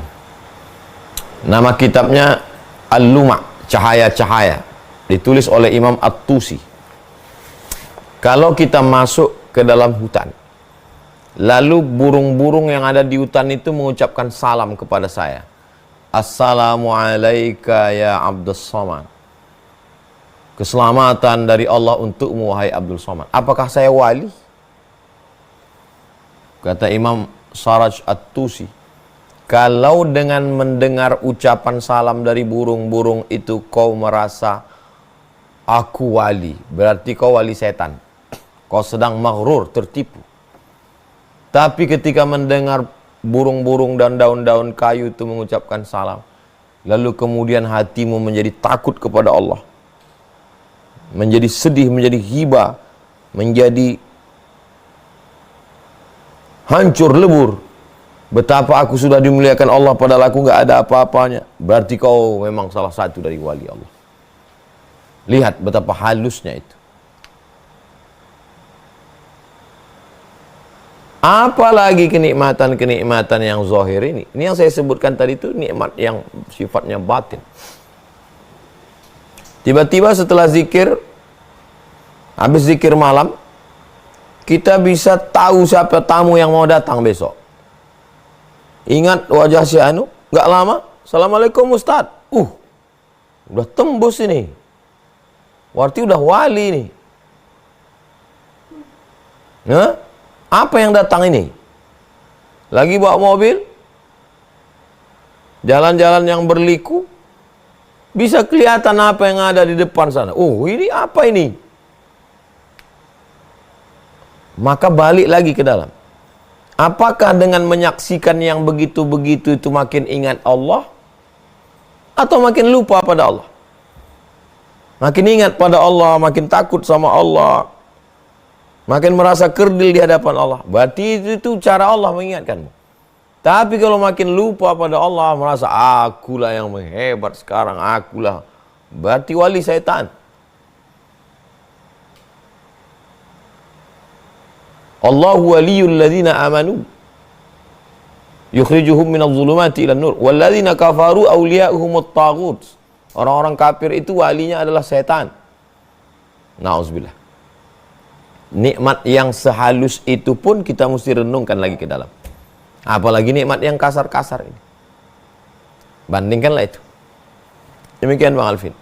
nama kitabnya Al-Luma, cahaya-cahaya, ditulis oleh Imam At-Tusi. Kalau kita masuk ke dalam hutan, lalu burung-burung yang ada di hutan itu mengucapkan salam kepada saya. Assalamualaikum ya Abdus Somad. Keselamatan dari Allah untukmu wahai Abdul Somad. Apakah saya wali? Kata Imam Saraj At-Tusi, kalau dengan mendengar ucapan salam dari burung-burung itu kau merasa aku wali, berarti kau wali setan. Kau sedang maghrur, tertipu. Tapi ketika mendengar burung-burung dan daun-daun kayu itu mengucapkan salam, lalu kemudian hatimu menjadi takut kepada Allah, menjadi sedih, menjadi hibah, menjadi hancur lebur. Betapa aku sudah dimuliakan Allah padahal aku nggak ada apa-apanya. Berarti kau memang salah satu dari wali Allah. Lihat betapa halusnya itu. Apalagi kenikmatan-kenikmatan yang zahir ini. Ini yang saya sebutkan tadi itu nikmat yang sifatnya batin. Tiba-tiba setelah zikir, habis zikir malam, kita bisa tahu siapa tamu yang mau datang besok. Ingat wajah si Anu, nggak lama, Assalamualaikum Ustaz. Udah tembus ini. Berarti udah wali nih. Nah, apa yang datang ini? Lagi bawa mobil, jalan-jalan yang berliku, bisa kelihatan apa yang ada di depan sana. Ini apa ini? Maka balik lagi ke dalam. Apakah dengan menyaksikan yang begitu-begitu itu makin ingat Allah? Atau makin lupa pada Allah? Makin ingat pada Allah, makin takut sama Allah, makin merasa kerdil di hadapan Allah. Berarti itu cara Allah mengingatkanmu. Tapi kalau makin lupa pada Allah, merasa akulah yang hebat sekarang, akulah, berarti wali syaitan. Allahu waliyul ladzina amanu yukhrijuhum minadh dhulumati ilan nur wal ladzina kafaru awliya'uhumut taghut. Orang-orang kafir itu walinya adalah setan. Nauzubillah. Nikmat yang sehalus itu pun kita mesti renungkan lagi ke dalam. Apalagi nikmat yang kasar-kasar ini. Bandingkanlah itu. Demikian Bang Alvin.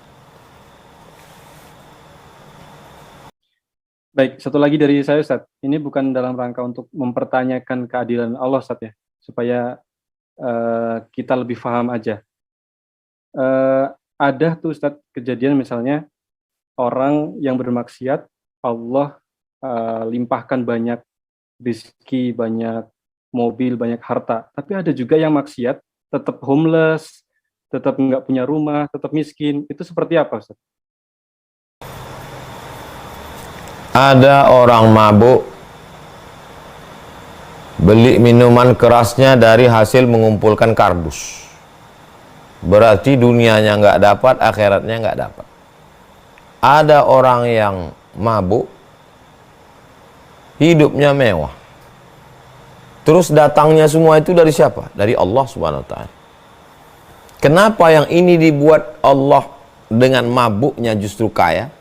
Baik, satu lagi dari saya Ustaz. Ini bukan dalam rangka untuk mempertanyakan keadilan Allah Ustaz ya, supaya kita lebih paham aja. Ada tuh Ustaz kejadian misalnya orang yang bermaksiat, Allah limpahkan banyak rezeki, banyak mobil, banyak harta. Tapi ada juga yang maksiat, tetap homeless, tetap nggak punya rumah, tetap miskin. Itu seperti apa Ustaz? Ada orang mabuk, beli minuman kerasnya dari hasil mengumpulkan kardus. Berarti dunianya nggak dapat, akhiratnya nggak dapat. Ada orang yang mabuk, hidupnya mewah. Terus datangnya semua itu dari siapa? Dari Allah Subhanahu wa ta'ala. Kenapa yang ini dibuat Allah dengan mabuknya justru kaya?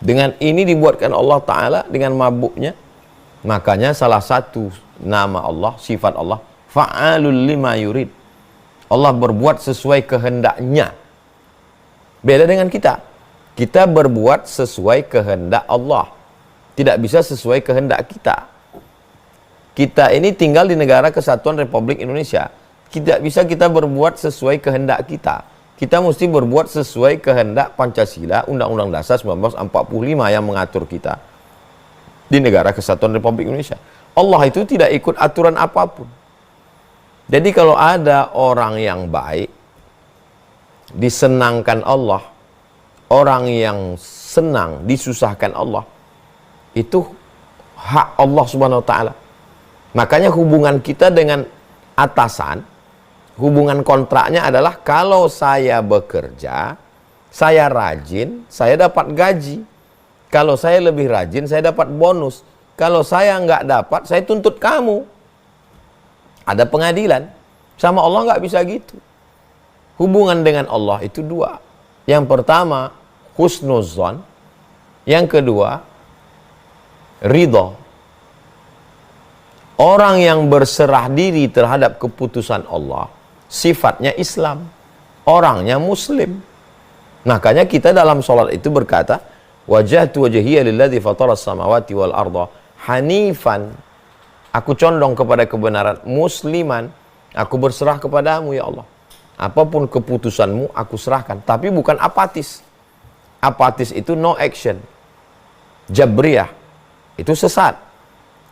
Dengan ini dibuatkan Allah Ta'ala dengan mabuknya. Makanya salah satu nama Allah, sifat Allah, fa'alul lima yurid. Allah berbuat sesuai kehendaknya. Beda dengan kita. Kita berbuat sesuai kehendak Allah. Tidak bisa sesuai kehendak kita. Kita ini tinggal di negara Kesatuan Republik Indonesia. Tidak bisa kita berbuat sesuai kehendak kita. Kita mesti berbuat sesuai kehendak Pancasila, Undang-Undang Dasar 1945 yang mengatur kita di negara Kesatuan Republik Indonesia. Allah itu tidak ikut aturan apapun. Jadi kalau ada orang yang baik, disenangkan Allah, orang yang senang, disusahkan Allah, itu hak Allah Subhanahu wa ta'ala. Makanya hubungan kita dengan atasan, hubungan kontraknya adalah kalau saya bekerja, saya rajin, saya dapat gaji. Kalau saya lebih rajin, saya dapat bonus. Kalau saya nggak dapat, saya tuntut kamu. Ada pengadilan. Sama Allah nggak bisa gitu. Hubungan dengan Allah itu dua. Yang pertama, husnuzon. Yang kedua, ridho. Orang yang berserah diri terhadap keputusan Allah, sifatnya Islam. Orangnya Muslim. Makanya kita dalam sholat itu berkata, wajahtu wajhiya lilladzi fatara samawati wal arda hanifan. Aku condong kepada kebenaran, musliman. Aku berserah kepadamu ya Allah. Apapun keputusanmu aku serahkan. Tapi bukan apatis. Apatis itu no action. Jabriyah itu sesat.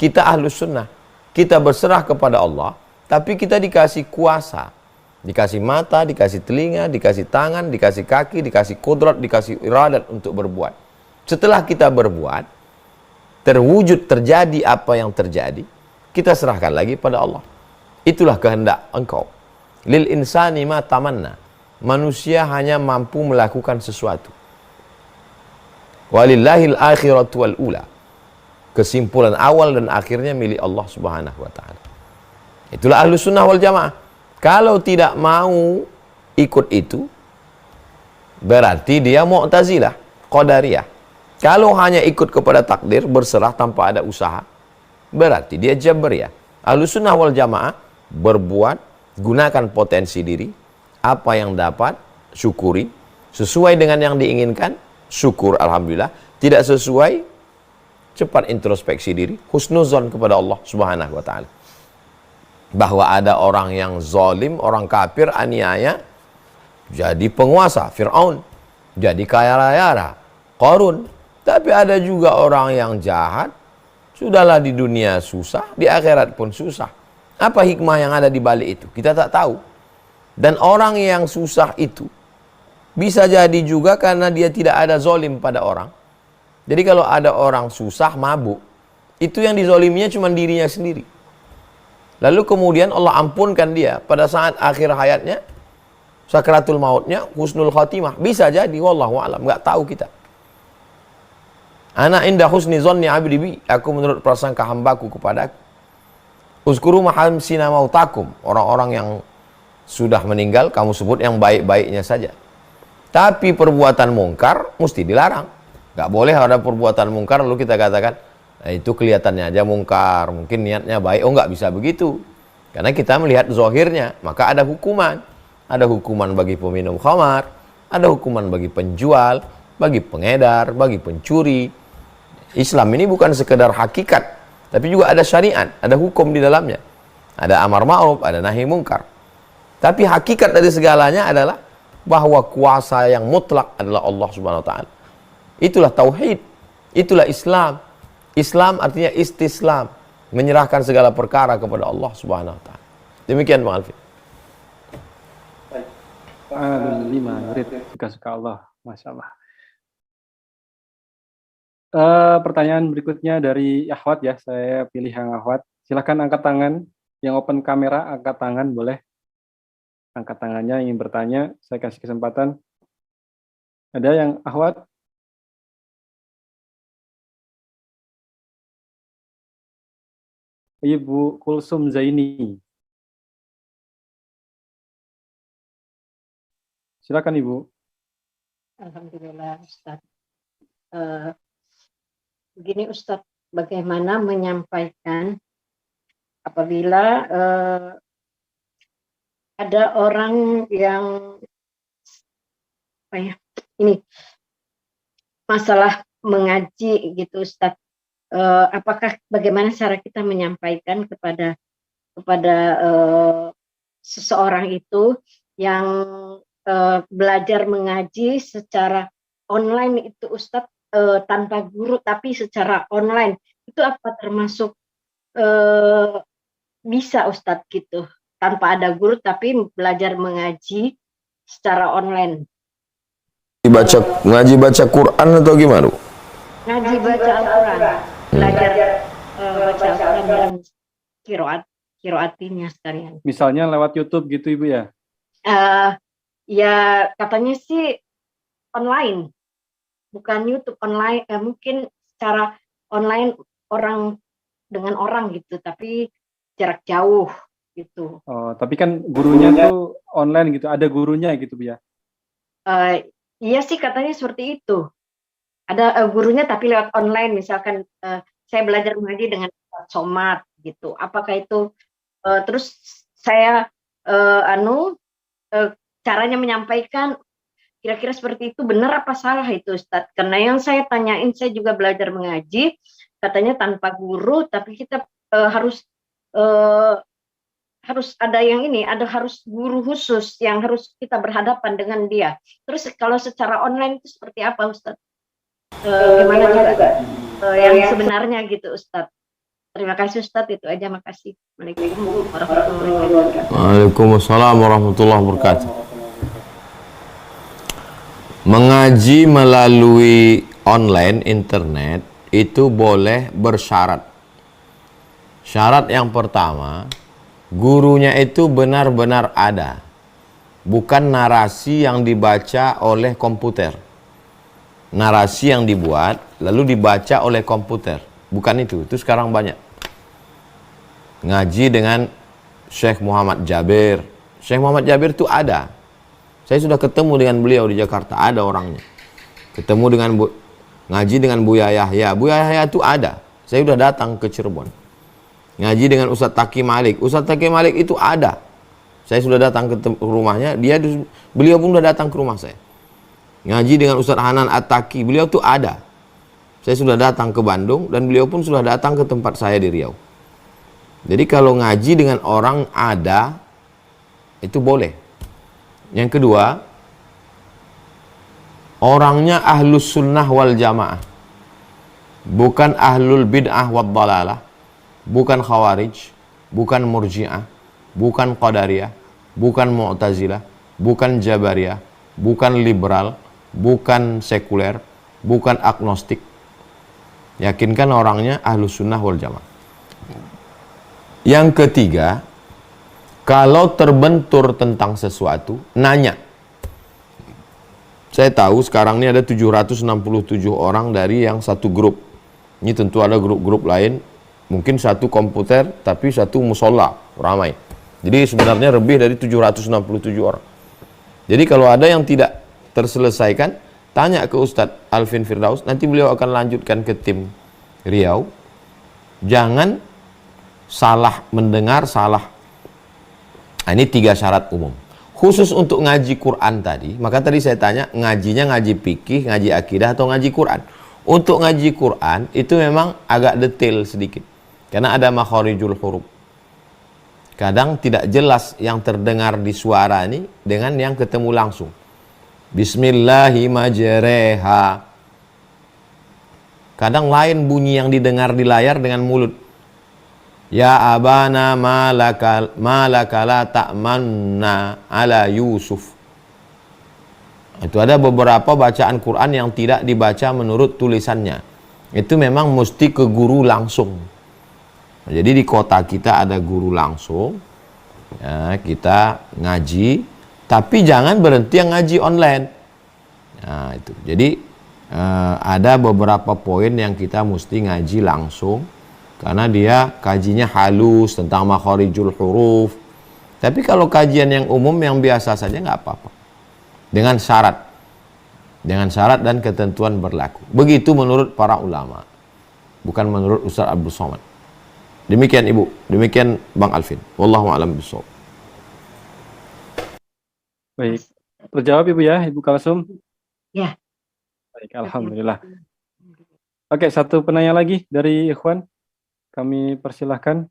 Kita ahlus sunnah. Kita berserah kepada Allah, tapi kita dikasih kuasa. Dikasih mata, dikasih telinga, dikasih tangan, dikasih kaki, dikasih kodrat, dikasih iradat untuk berbuat. Setelah kita berbuat, terwujud terjadi apa yang terjadi, kita serahkan lagi pada Allah. Itulah kehendak engkau. Lil insani ma tamanna. Manusia hanya mampu melakukan sesuatu. Walillahil akhiratu wal ula. Kesimpulan awal dan akhirnya milik Allah Subhanahu wa ta'ala. Itulah ahlus sunnah wal jamaah. Kalau tidak mau ikut itu, berarti dia Mu'tazilah, Qadariyah. Kalau hanya ikut kepada takdir, berserah tanpa ada usaha, berarti dia Jabriyah. Ahlus sunnah wal jamaah berbuat, gunakan potensi diri, apa yang dapat, syukuri, sesuai dengan yang diinginkan, syukur alhamdulillah, tidak sesuai, cepat introspeksi diri, husnuzon kepada Allah Subhanahu wa taala. Bahwa ada orang yang zalim, orang kafir, aniaya, jadi penguasa, Fir'aun, jadi kaya raya, Qarun. Tapi ada juga orang yang jahat, sudahlah di dunia susah, di akhirat pun susah. Apa hikmah yang ada di balik itu? Kita tak tahu. Dan orang yang susah itu bisa jadi juga karena dia tidak ada zalim pada orang. Jadi kalau ada orang susah, mabuk, itu yang dizoliminya cuma dirinya sendiri. Lalu kemudian Allah ampunkan dia pada saat akhir hayatnya, sakratul mautnya, husnul khatimah. Bisa jadi, wallahu a'lam, nggak tahu kita. Ana inda husni zonni abdi bi, aku menurut prasangka hambaku kepadaku. Uzkuru mahamsina mautakum, orang-orang yang sudah meninggal kamu sebut yang baik-baiknya saja. Tapi perbuatan mungkar mesti dilarang. Nggak boleh ada perbuatan mungkar lalu kita katakan, nah, itu kelihatannya aja mungkar, mungkin niatnya baik. Oh, nggak bisa begitu. Karena kita melihat zahirnya, maka ada hukuman. Ada hukuman bagi peminum khamar, ada hukuman bagi penjual, bagi pengedar, bagi pencuri. Islam ini bukan sekedar hakikat, tapi juga ada syariat, ada hukum di dalamnya. Ada amar ma'ruf, ada nahi mungkar. Tapi hakikat dari segalanya adalah bahwa kuasa yang mutlak adalah Allah Subhanahu wa taala. Itulah tauhid, itulah Islam. Islam artinya istislam, menyerahkan segala perkara kepada Allah Subhanahu wa taala. Demikian Bang Alfi. Lima murid suka Allah, masya Allah. Pertanyaan berikutnya dari Ahwat ya, saya pilih yang Ahwat. Silakan angkat tangan, yang open kamera angkat tangan boleh. Angkat tangannya ingin bertanya, saya kasih kesempatan. Ada yang Ahwat? Ibu Kulsum Zaini. Silakan Ibu. Alhamdulillah Ustaz. Begini Ustaz, bagaimana menyampaikan apabila ada orang yang ini masalah mengaji gitu Ustaz. Apakah bagaimana cara kita menyampaikan kepada seseorang itu yang belajar mengaji secara online itu Ustadz, tanpa guru tapi secara online itu apa termasuk bisa Ustadz gitu, tanpa ada guru tapi belajar mengaji secara online? Ngaji baca Quran atau gimana? Ngaji baca Al-Quran, belajar baca Al-Quran dan kiroatinya sekalian. Misalnya lewat YouTube gitu Ibu ya? Ya katanya sih online, bukan YouTube online, mungkin secara online orang dengan orang gitu, tapi jarak jauh gitu. Oh, tapi kan gurunya tuh online gitu, ada gurunya gitu Bu ya? Iya sih katanya seperti itu. Ada gurunya tapi lewat online, misalkan saya belajar mengaji dengan Somat gitu. Apakah itu terus saya caranya menyampaikan kira-kira seperti itu benar apa salah itu Ustadz? Karena yang saya tanyain, saya juga belajar mengaji, katanya tanpa guru, tapi kita harus ada yang ini, harus guru khusus yang harus kita berhadapan dengan dia. Terus kalau secara online itu seperti apa Ustadz? Gimana juga yang sebenarnya gitu Ustadz? Terima kasih Ustadz, itu aja, makasih. Waalaikumsalam warahmatullahi wabarakatuh. Waalaikumsalam warahmatullahi wabarakatuh. Mengaji melalui online, internet, itu boleh bersyarat. Syarat yang pertama, gurunya itu benar-benar ada, bukan narasi yang dibaca oleh komputer. Narasi yang dibuat lalu dibaca oleh komputer, bukan itu sekarang banyak. Ngaji dengan Syekh Muhammad Jabir. Syekh Muhammad Jabir itu ada, saya sudah ketemu dengan beliau di Jakarta, ada orangnya. Ketemu dengan ngaji dengan Buya Yahya. Buya Yahya itu ada, saya sudah datang ke Cirebon. Ngaji dengan Ustadz Taki Malik. Ustadz Taki Malik itu ada. Saya sudah datang ke rumahnya, beliau pun sudah datang ke rumah saya. Ngaji dengan Ustadz Hanan At-Taki, beliau tuh ada. Saya sudah datang ke Bandung dan beliau pun sudah datang ke tempat saya di Riau. Jadi kalau ngaji dengan orang ada, itu boleh. Yang kedua, orangnya ahlus sunnah wal jamaah, bukan ahlul bid'ah wad dalalah, bukan khawarij, bukan murji'ah, bukan qadariyah, bukan mu'tazilah, bukan jabariyah, bukan liberal, bukan sekuler, bukan agnostik. Yakinkan orangnya ahlus sunnah wal jamaah. Yang ketiga, kalau terbentur tentang sesuatu, nanya. Saya tahu sekarang ini ada 767 orang dari yang satu grup. Ini tentu ada grup-grup lain, mungkin satu komputer tapi satu musola, ramai. Jadi sebenarnya lebih dari 767 orang. Jadi kalau ada yang tidak terselesaikan, tanya ke Ustadz Alvin Firdaus, nanti beliau akan lanjutkan ke tim Riau. Jangan salah mendengar, salah. Nah, ini 3 syarat umum. Khusus untuk ngaji Quran tadi, maka tadi saya tanya, ngajinya ngaji fikih, ngaji akidah, atau ngaji Quran? Untuk ngaji Quran, itu memang agak detail sedikit. Karena ada makharijul huruf. Kadang tidak jelas yang terdengar di suara ini dengan yang ketemu langsung. Bismillahirrahmanirrahim. Kadang lain bunyi yang didengar di layar dengan mulut. Ya abana malaka la ta'manna ala Yusuf. Itu ada beberapa bacaan Quran yang tidak dibaca menurut tulisannya. Itu memang mesti ke guru langsung. Jadi di kota kita ada guru langsung. Ya, kita ngaji, tapi jangan berhenti yang ngaji online. Nah, itu. Jadi ada beberapa poin yang kita mesti ngaji langsung. Karena dia kajinya halus tentang makharijul huruf. Tapi kalau kajian yang umum yang biasa saja nggak apa-apa. Dengan syarat. Dengan syarat dan ketentuan berlaku. Begitu menurut para ulama. Bukan menurut Ustaz Abdul Somad. Demikian Ibu. Demikian Bang Alvin. Wallahu a'lam bishawab. Baik. Terjawab Ibu ya, Ibu Kalsum? Ya. Baik, alhamdulillah. Oke, satu penanya lagi dari Ikhwan. Kami persilahkan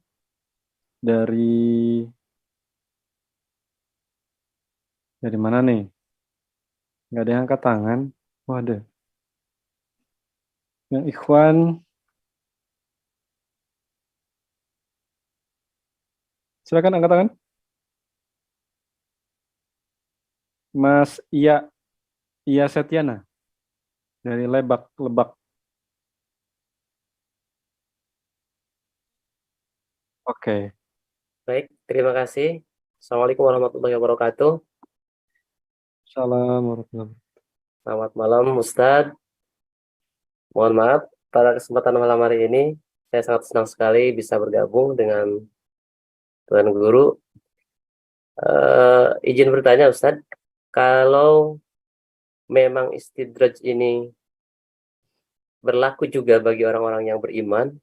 dari mana nih? Nggak ada yang angkat tangan. Oh, ada. Yang Ikhwan. Silakan angkat tangan. Mas Iya Setiana dari Lebak. Oke. Baik, terima kasih. Assalamualaikum warahmatullahi wabarakatuh. Assalamualaikum warahmatullahi wabarakatuh. Selamat malam, Ustadz. Mohon maaf, pada kesempatan malam hari ini, saya sangat senang sekali bisa bergabung dengan Tuan Guru. Izin bertanya, Ustadz, kalau memang istidraj ini berlaku juga bagi orang-orang yang beriman,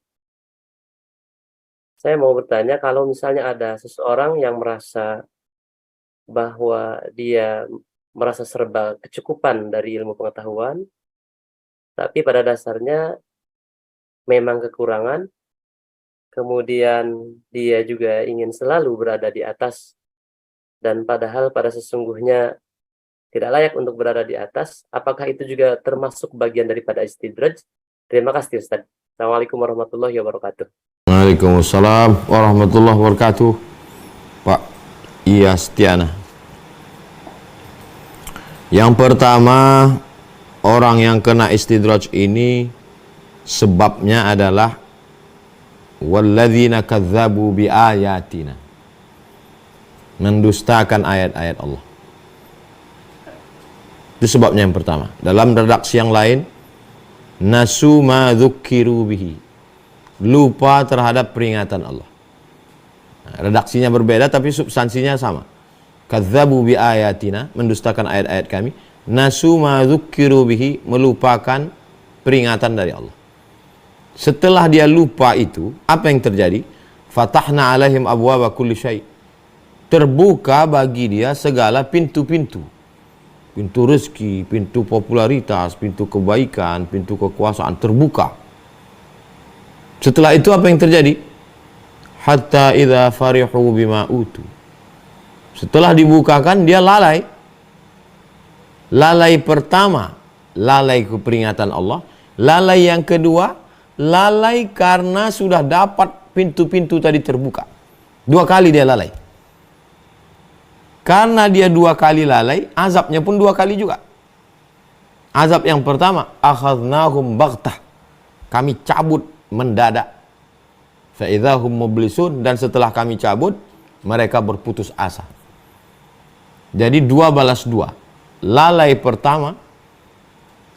saya mau bertanya, kalau misalnya ada seseorang yang merasa bahwa dia merasa serba kecukupan dari ilmu pengetahuan, tapi pada dasarnya memang kekurangan, kemudian dia juga ingin selalu berada di atas, dan padahal pada sesungguhnya tidak layak untuk berada di atas, apakah itu juga termasuk bagian daripada istidraj? Terima kasih, Ustaz. Assalamualaikum warahmatullahi wabarakatuh. Waalaikumsalam warahmatullahi wabarakatuh. Pak Iya Setiana. Yang pertama, orang yang kena istidraj ini sebabnya adalah walladzina kadzabu biayatina, mendustakan ayat-ayat Allah. Itu sebabnya yang pertama. Dalam redaksi yang lain, nasu ma dzukkiru bihi, lupa terhadap peringatan Allah. Nah, redaksinya berbeda tapi substansinya sama. Kadzabu bi ayatina, mendustakan ayat-ayat kami. Nasu ma dzukkiru bihi, melupakan peringatan dari Allah. Setelah dia lupa itu, apa yang terjadi? Fatahna alaihim abwaba kulli syai. Terbuka bagi dia segala pintu-pintu. Pintu rezeki, pintu popularitas, pintu kebaikan, pintu kekuasaan terbuka. Setelah itu apa yang terjadi? Hatta idza farihu bima utu. Setelah dibukakan dia lalai. Lalai pertama, lalai ke peringatan Allah. Lalai yang kedua, lalai karena sudah dapat pintu-pintu tadi terbuka. 2 kali dia lalai. Karena dia 2 kali lalai, azabnya pun 2 kali juga. Azab yang pertama, akhadnahum baghtah. Kami cabut mendadak. Fa idzahum mublisun, dan setelah kami cabut, mereka berputus asa. Jadi 2 balas 2. Lalai pertama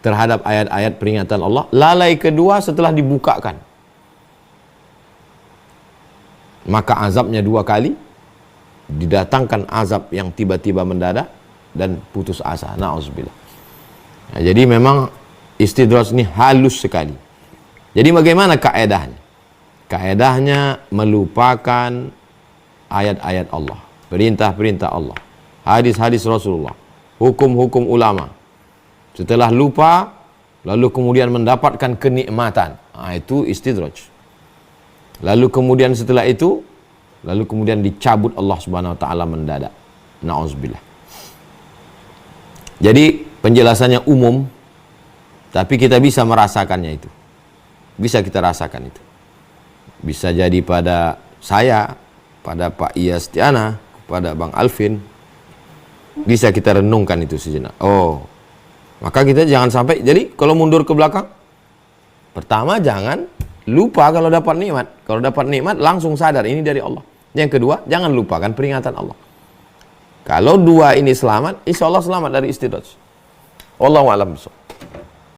terhadap ayat-ayat peringatan Allah, lalai kedua setelah dibukakan. Maka azabnya 2 kali, didatangkan azab yang tiba-tiba mendadak dan putus asa. Na'udzubillah. Nah, jadi memang istidraj ini halus sekali. Jadi bagaimana kaedahnya? Kaedahnya melupakan ayat-ayat Allah, perintah-perintah Allah, hadis-hadis Rasulullah, hukum-hukum ulama. Setelah lupa, lalu kemudian mendapatkan kenikmatan. Nah, itu istidraj. Lalu kemudian setelah itu, lalu kemudian dicabut Allah Subhanahu wa taala mendadak. Nauzubillah. Jadi penjelasannya umum, tapi kita bisa merasakannya itu. Bisa kita rasakan itu. Bisa jadi pada saya, pada Pak Iyas Tiana, pada Bang Alvin. Bisa kita renungkan itu sejenak. Oh, maka kita jangan sampai, jadi kalau mundur ke belakang, pertama jangan lupa kalau dapat nikmat. Kalau dapat nikmat langsung sadar ini dari Allah. Yang kedua, jangan lupakan peringatan Allah. Kalau 2 ini selamat, insya Allah selamat dari istidraj. Wallahu a'lam bishawab.